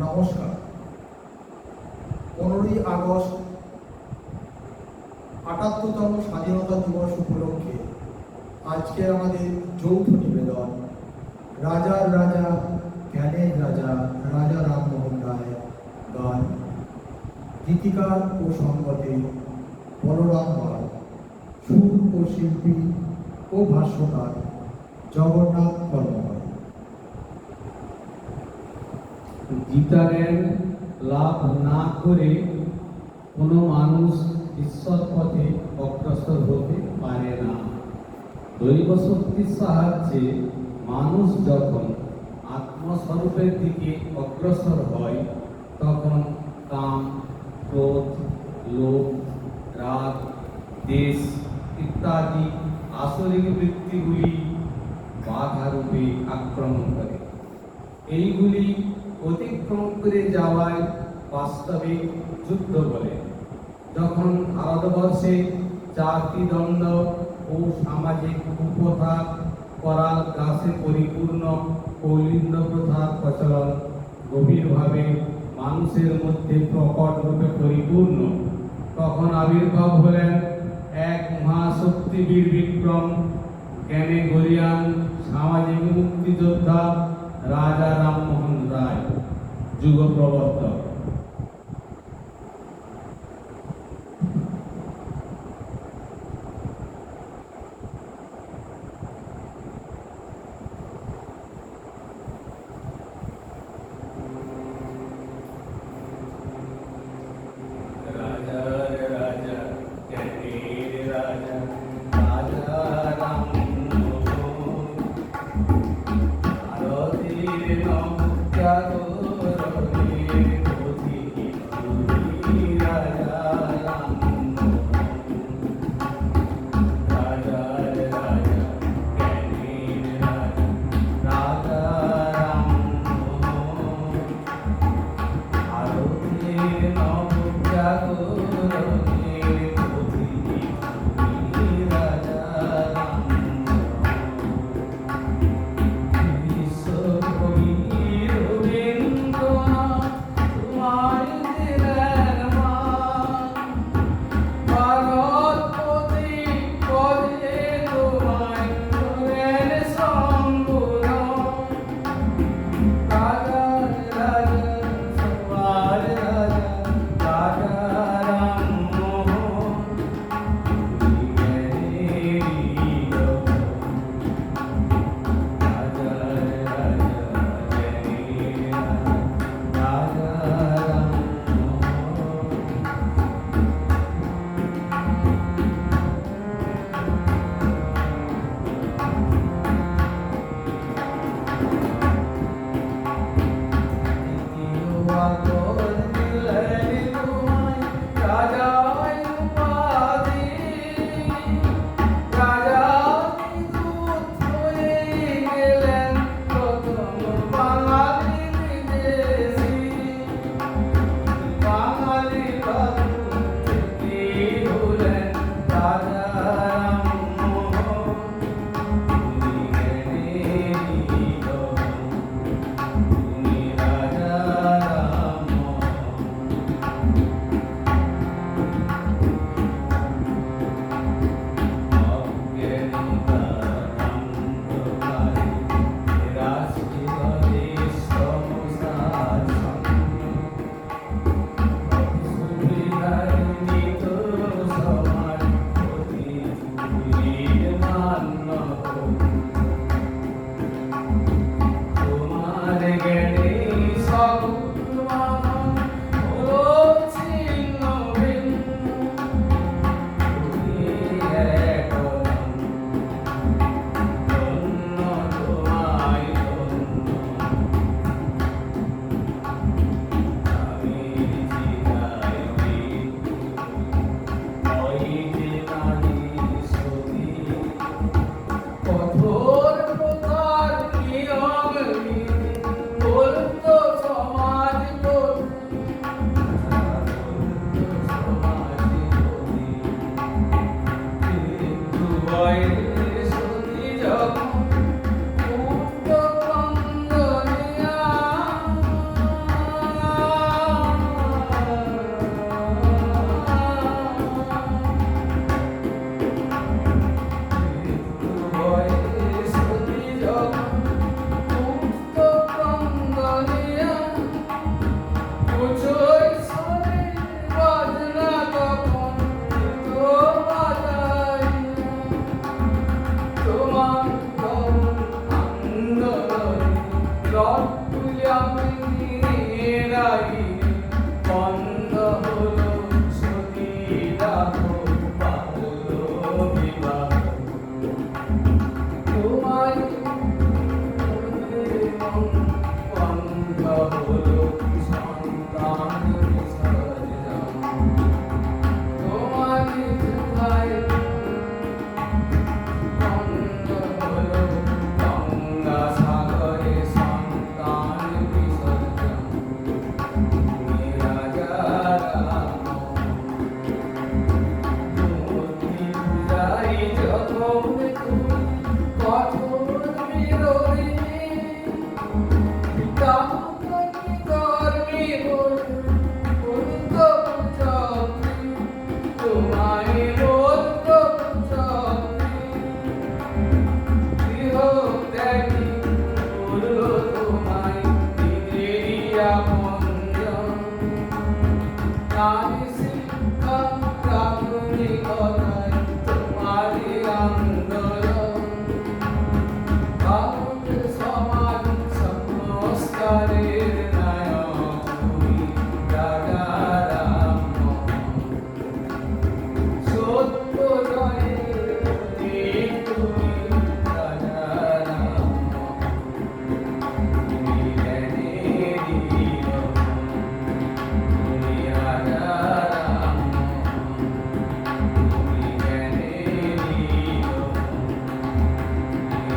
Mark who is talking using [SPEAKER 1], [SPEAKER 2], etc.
[SPEAKER 1] নমস্কার। 15ই আগস্ট ৭৮তম স্বাধীনতা দিবস উপলক্ষে আজকে আমাদের যৌথ নিবেদন রাজার রাজা জ্ঞানের রাজা রাজা রামমোহন রায় গান, গীতিকার ও সঙ্গতে বলরাম পাল, সুর ও শিল্পী ও ভাষ্যকার জগন্নাথ কর্মকার।
[SPEAKER 2] গীতাজ্ঞান লাভ না করে কোনো মানুষ ঈশ্বর পথে অগ্রসর হতে পারে না। দৈব শক্তির সাহায্যে মানুষ যখন আত্মস্বরূপের দিকে অগ্রসর হয় তখন কাম, ক্রোধ, লোভ, রাগ, দেশ ইত্যাদি আসরিক বৃত্তিগুলি বাধারূপে আক্রমণ করে। এইগুলি অতিক্রম করে যাওয়ায় বাস্তবিক যুদ্ধ বলে। যখন ভারতবর্ষে জাতিদ্বন্দ্ব ও সামাজিক কুপ্রথা করাল গ্রাসে পরিপূর্ণ কৌলিন্য প্রথার প্রচলন গভীরভাবে মানুষের মধ্যে প্রকট রূপে পরিপূর্ণ, তখন আবির্ভাব হলেন এক মহাশক্তি বীর বিক্রম, জ্ঞানে গরিয়ান সামাজিক মুক্তিযোদ্ধা রাজা রামমোহন রায়, যুগ প্রবর্তক।
[SPEAKER 3] কঠোর প্রকার নিয়ম বলতো সমাজ
[SPEAKER 2] বন্ধ হলো সতীদাহ বাল্য বিবাহ তোমার বন্ধ হলো সন্তান বিসর্জন তোমার ভাই বন্ধ হলো গঙ্গা সাগরে সন্তান বিসর্জন তুমি রাজা রাম মূর্তি পূজারি যখন তুমি কঠোর বিরোধী তোমারি আন্দোলন ভারতের সমাজ সংস্কারের